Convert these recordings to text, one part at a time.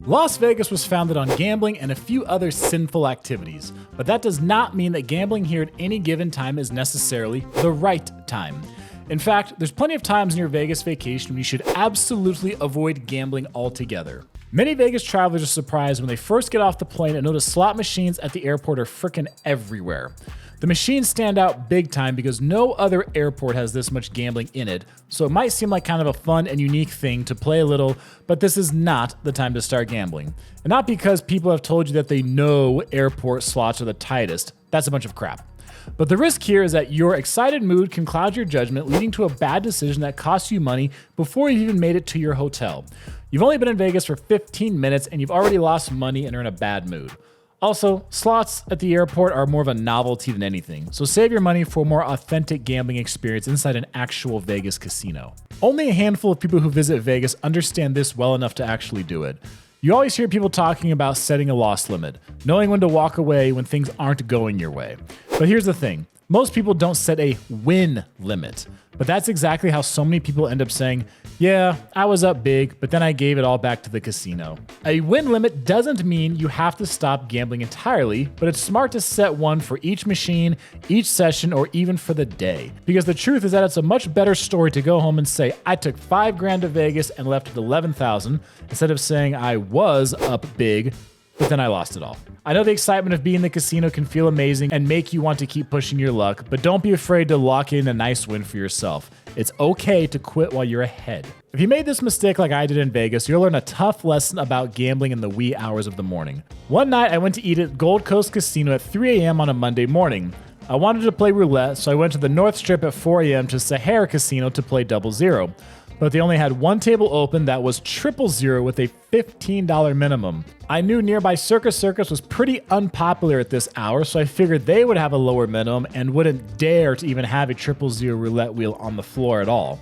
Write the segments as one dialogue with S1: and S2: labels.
S1: Las Vegas was founded on gambling and a few other sinful activities, but that does not mean that gambling here at any given time is necessarily the right time. In fact, there's plenty of times in your Vegas vacation when you should absolutely avoid gambling altogether. Many Vegas travelers are surprised when they first get off the plane and notice slot machines at the airport are frickin' everywhere. The machines stand out big time because no other airport has this much gambling in it, so it might seem like kind of a fun and unique thing to play a little, but this is not the time to start gambling. And not because people have told you that they know airport slots are the tightest. That's a bunch of crap. But the risk here is that your excited mood can cloud your judgment, leading to a bad decision that costs you money before you've even made it to your hotel. You've only been in Vegas for 15 minutes and you've already lost money and are in a bad mood. Also, slots at the airport are more of a novelty than anything, so save your money for a more authentic gambling experience inside an actual Vegas casino. Only a handful of people who visit Vegas understand this well enough to actually do it. You always hear people talking about setting a loss limit, knowing when to walk away when things aren't going your way. But here's the thing, most people don't set a win limit. But that's exactly how so many people end up saying, yeah, I was up big, but then I gave it all back to the casino. A win limit doesn't mean you have to stop gambling entirely, but it's smart to set one for each machine, each session, or even for the day. Because the truth is that it's a much better story to go home and say, I took $5,000 to Vegas and left with $11,000, instead of saying I was up big, but then I lost it all. I know the excitement of being in the casino can feel amazing and make you want to keep pushing your luck, but don't be afraid to lock in a nice win for yourself. It's okay to quit while you're ahead. If you made this mistake like I did in Vegas, you'll learn a tough lesson about gambling in the wee hours of the morning. One night, I went to eat at Gold Coast Casino at 3 a.m. on a Monday morning. I wanted to play roulette, so I went to the North Strip at 4 a.m. to Sahara Casino to play double zero. But they only had one table open that was 000 with a $15 minimum. I knew nearby Circus was pretty unpopular at this hour, so I figured they would have a lower minimum and wouldn't dare to even have a 000 roulette wheel on the floor at all.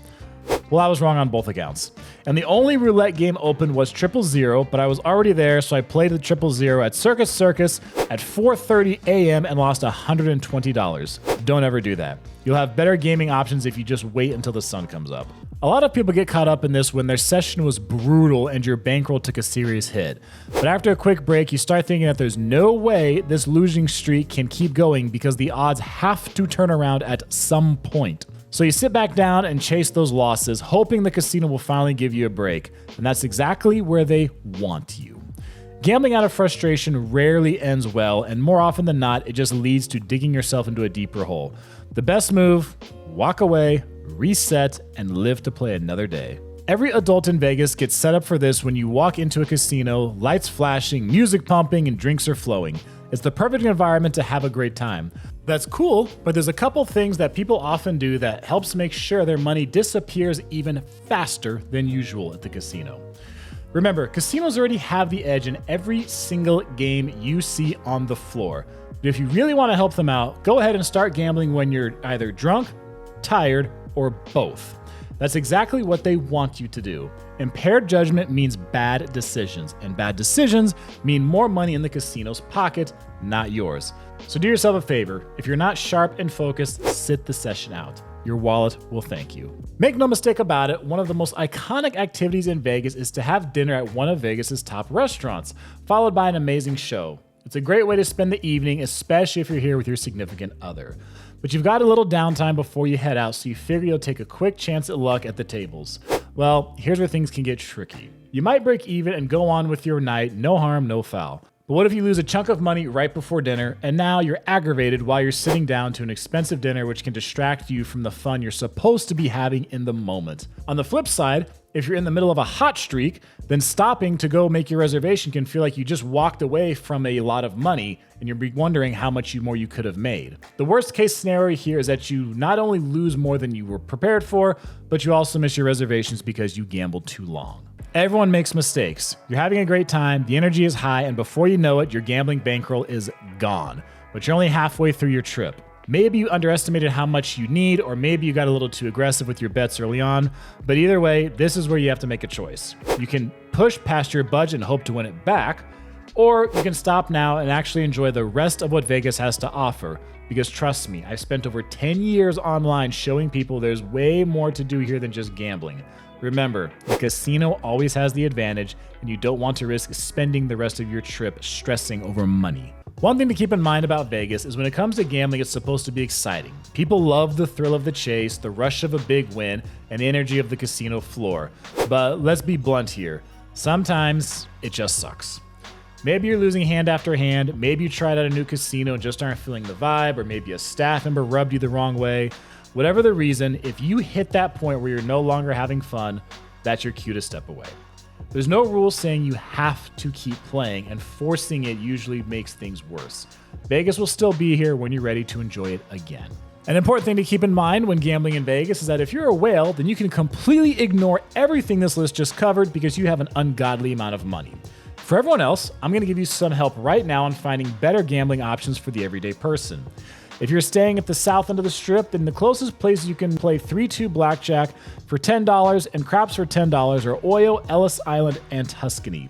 S1: Well, I was wrong on both accounts. And the only roulette game open was 000, but I was already there, so I played the 000 at Circus at 4:30 a.m. and lost $120. Don't ever do that. You'll have better gaming options if you just wait until the sun comes up. A lot of people get caught up in this when their session was brutal and your bankroll took a serious hit. But after a quick break, you start thinking that there's no way this losing streak can keep going because the odds have to turn around at some point. So you sit back down and chase those losses, hoping the casino will finally give you a break. And that's exactly where they want you. Gambling out of frustration rarely ends well, and more often than not, it just leads to digging yourself into a deeper hole. The best move, walk away, reset, and live to play another day. Every adult in Vegas gets set up for this when you walk into a casino, lights flashing, music pumping, and drinks are flowing. It's the perfect environment to have a great time. That's cool, but there's a couple things that people often do that helps make sure their money disappears even faster than usual at the casino. Remember, casinos already have the edge in every single game you see on the floor. But if you really want to help them out, go ahead and start gambling when you're either drunk, tired, or both. That's exactly what they want you to do. Impaired judgment means bad decisions, and bad decisions mean more money in the casino's pocket, not yours. So do yourself a favor. If you're not sharp and focused, sit the session out. Your wallet will thank you. Make no mistake about it, one of the most iconic activities in Vegas is to have dinner at one of Vegas's top restaurants, followed by an amazing show. It's a great way to spend the evening, especially if you're here with your significant other. But you've got a little downtime before you head out, so you figure you'll take a quick chance at luck at the tables. Well, here's where things can get tricky. You might break even and go on with your night, no harm, no foul. But what if you lose a chunk of money right before dinner, and now you're aggravated while you're sitting down to an expensive dinner which can distract you from the fun you're supposed to be having in the moment? On the flip side, if you're in the middle of a hot streak, then stopping to go make your reservation can feel like you just walked away from a lot of money and you're wondering how much more you could have made. The worst case scenario here is that you not only lose more than you were prepared for, but you also miss your reservations because you gambled too long. Everyone makes mistakes. You're having a great time, the energy is high, and before you know it, your gambling bankroll is gone. But you're only halfway through your trip. Maybe you underestimated how much you need, or maybe you got a little too aggressive with your bets early on. But either way, this is where you have to make a choice. You can push past your budget and hope to win it back, or you can stop now and actually enjoy the rest of what Vegas has to offer. Because trust me, I've spent over 10 years online showing people there's way more to do here than just gambling. Remember, the casino always has the advantage, and you don't want to risk spending the rest of your trip stressing over money. One thing to keep in mind about Vegas is when it comes to gambling, it's supposed to be exciting. People love the thrill of the chase, the rush of a big win, and the energy of the casino floor. But let's be blunt here. Sometimes it just sucks. Maybe you're losing hand after hand, maybe you tried out a new casino and just aren't feeling the vibe, or maybe a staff member rubbed you the wrong way. Whatever the reason, if you hit that point where you're no longer having fun, that's your cue to step away. There's no rule saying you have to keep playing, and forcing it usually makes things worse. Vegas will still be here when you're ready to enjoy it again. An important thing to keep in mind when gambling in Vegas is that if you're a whale, then you can completely ignore everything this list just covered because you have an ungodly amount of money. For everyone else, I'm going to give you some help right now on finding better gambling options for the everyday person. If you're staying at the south end of the strip, then the closest place you can play 3-2 blackjack for $10 and craps for $10 are Oyo, Ellis Island, and Tuscany.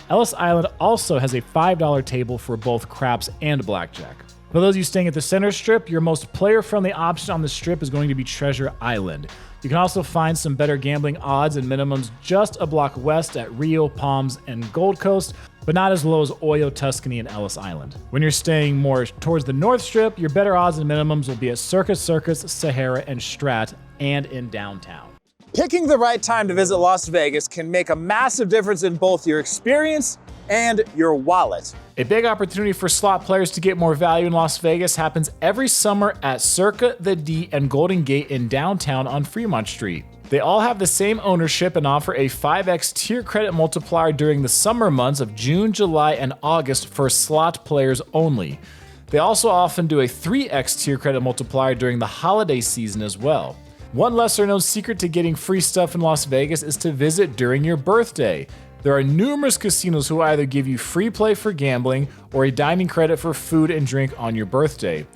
S1: Ellis Island also has a $5 table for both craps and blackjack. For those of you staying at the center strip, your most player-friendly option on the strip is going to be Treasure Island. You can also find some better gambling odds and minimums just a block west at Rio, Palms, and Gold Coast, but not as low as Oyo, Tuscany, and Ellis Island. When you're staying more towards the North Strip, your better odds and minimums will be at Circus Circus, Sahara, and Strat, and in downtown.
S2: Picking the right time to visit Las Vegas can make a massive difference in both your experience and your wallet.
S1: A big opportunity for slot players to get more value in Las Vegas happens every summer at Circa, the D, and Golden Gate in downtown on Fremont Street. They all have the same ownership and offer a 5x tier credit multiplier during the summer months of June, July, and August for slot players only. They also often do a 3x tier credit multiplier during the holiday season as well. One lesser known secret to getting free stuff in Las Vegas is to visit during your birthday. There are numerous casinos who either give you free play for gambling or a dining credit for food and drink on your birthday.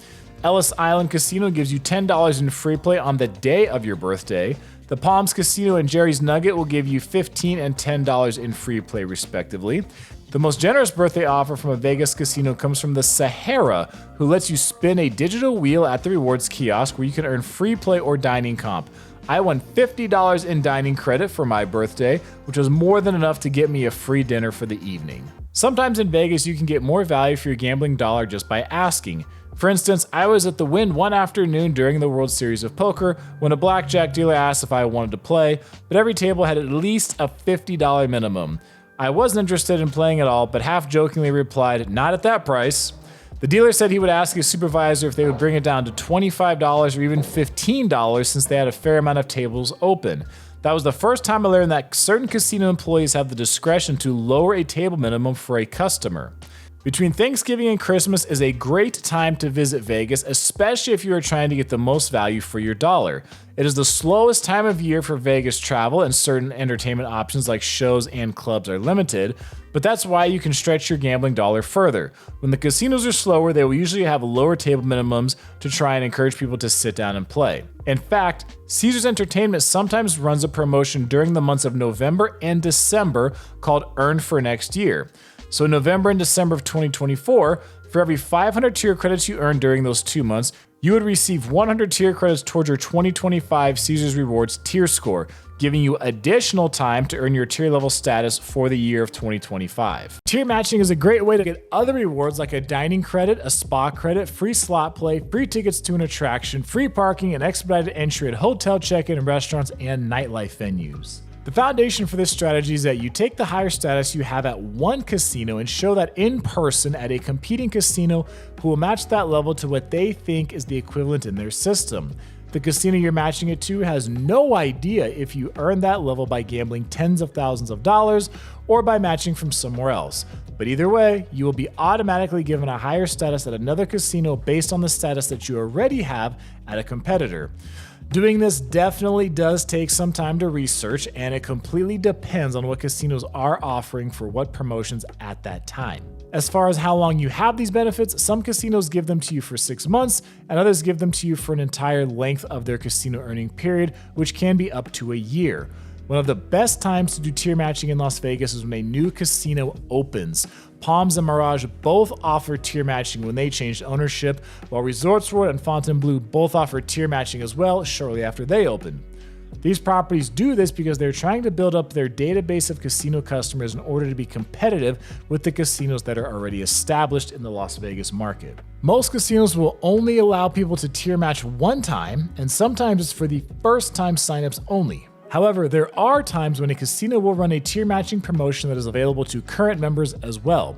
S1: Ellis Island Casino gives you $10 in free play on the day of your birthday. The Palms Casino and Jerry's Nugget will give you $15 and $10 in free play respectively. The most generous birthday offer from a Vegas casino comes from the Sahara, who lets you spin a digital wheel at the rewards kiosk where you can earn free play or dining comp. I won $50 in dining credit for my birthday, which was more than enough to get me a free dinner for the evening. Sometimes in Vegas, you can get more value for your gambling dollar just by asking. For instance, I was at the Wynn one afternoon during the World Series of Poker when a blackjack dealer asked if I wanted to play, but every table had at least a $50 minimum. I wasn't interested in playing at all, but half-jokingly replied, "Not at that price." The dealer said he would ask his supervisor if they would bring it down to $25 or even $15 since they had a fair amount of tables open. That was the first time I learned that certain casino employees have the discretion to lower a table minimum for a customer. Between Thanksgiving and Christmas is a great time to visit Vegas, especially if you are trying to get the most value for your dollar. It is the slowest time of year for Vegas travel, and certain entertainment options like shows and clubs are limited, but that's why you can stretch your gambling dollar further. When the casinos are slower, they will usually have lower table minimums to try and encourage people to sit down and play. In fact, Caesars Entertainment sometimes runs a promotion during the months of November and December called Earn for Next Year. So November and December of 2024, for every 500 tier credits you earn during those 2 months, you would receive 100 tier credits towards your 2025 Caesars Rewards tier score, giving you additional time to earn your tier level status for the year of 2025. Tier matching is a great way to get other rewards like a dining credit, a spa credit, free slot play, free tickets to an attraction, free parking, and expedited entry at hotel check-in restaurants and nightlife venues. The foundation for this strategy is that you take the higher status you have at one casino and show that in person at a competing casino who will match that level to what they think is the equivalent in their system. The casino you're matching it to has no idea if you earned that level by gambling tens of thousands of dollars or by matching from somewhere else. But either way, you will be automatically given a higher status at another casino based on the status that you already have at a competitor. Doing this definitely does take some time to research, and it completely depends on what casinos are offering for what promotions at that time. As far as how long you have these benefits, some casinos give them to you for 6 months, and others give them to you for an entire length of their casino earning period, which can be up to a year. One of the best times to do tier matching in Las Vegas is when a new casino opens. Palms and Mirage both offer tier matching when they changed ownership, while Resorts World and Fontainebleau both offer tier matching as well shortly after they opened. These properties do this because they're trying to build up their database of casino customers in order to be competitive with the casinos that are already established in the Las Vegas market. Most casinos will only allow people to tier match one time, and sometimes it's for the first time signups only. However, there are times when a casino will run a tier matching promotion that is available to current members as well.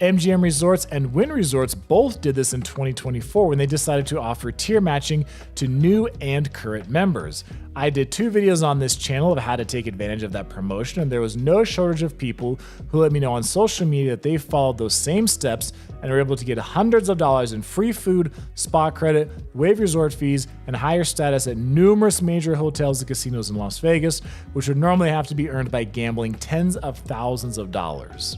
S1: MGM Resorts and Wynn Resorts both did this in 2024 when they decided to offer tier matching to new and current members. I did 2 videos on this channel of how to take advantage of that promotion, and there was no shortage of people who let me know on social media that they followed those same steps and were able to get hundreds of dollars in free food, spa credit, waived resort fees, and higher status at numerous major hotels and casinos in Las Vegas, which would normally have to be earned by gambling tens of thousands of dollars.